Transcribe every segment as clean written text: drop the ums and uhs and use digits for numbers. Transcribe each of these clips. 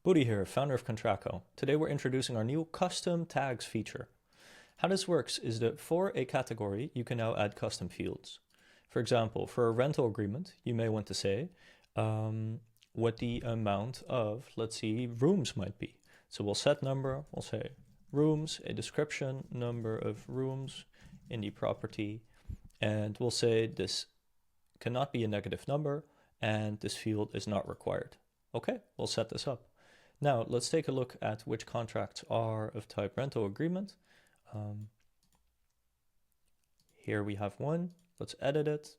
Booty here, founder of Contracko. Today we're introducing our new custom tags feature. How this works is that for a category, you can now add custom fields. For example, for a rental agreement, you may want to say what the amount of, let's see, rooms might be. So we'll set number, we'll say rooms, a description, number of rooms in the property, and we'll say this cannot be a negative number and this field is not required. Okay, we'll set this up. Now, let's take a look at which contracts are of type rental agreement. Here we have one. Let's edit it.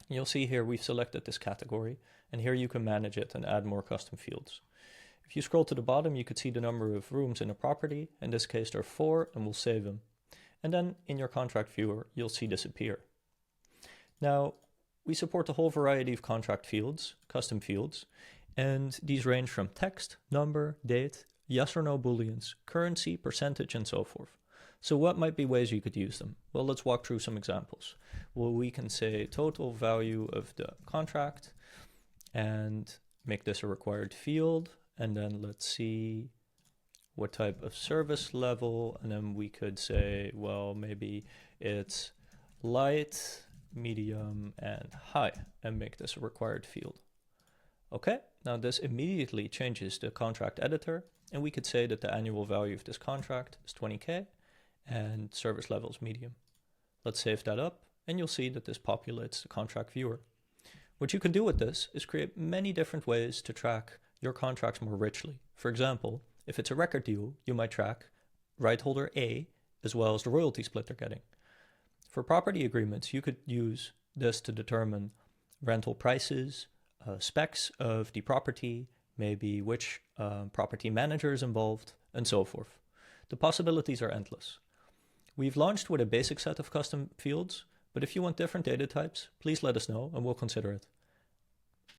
You'll see here we've selected this category, and here you can manage it and add more custom fields. If you scroll to the bottom, you could see the number of rooms in a property. In this case, there are 4, and we'll save them. And then in your contract viewer, you'll see this appear. Now, we support a whole variety of contract fields, custom fields, and these range from text, number, date, yes or no booleans, currency, percentage, and so forth. So what might be ways you could use them? Well, let's walk through some examples. Well, we can say total value of the contract and make this a required field. And then let's see what type of service level. And then we could say, well, maybe it's light, medium, and high, and make this a required field. Okay, now this immediately changes the contract editor, and we could say that the annual value of this contract is 20K and service level is medium. Let's save that up, and you'll see that this populates the contract viewer. What you can do with this is create many different ways to track your contracts more richly. For example, if it's a record deal, you might track right holder A as well as the royalty split they're getting. For property agreements, you could use this to determine rental prices, specs of the property, maybe which property manager is involved, and so forth. The possibilities are endless. We've launched with a basic set of custom fields, but if you want different data types, please let us know and we'll consider it.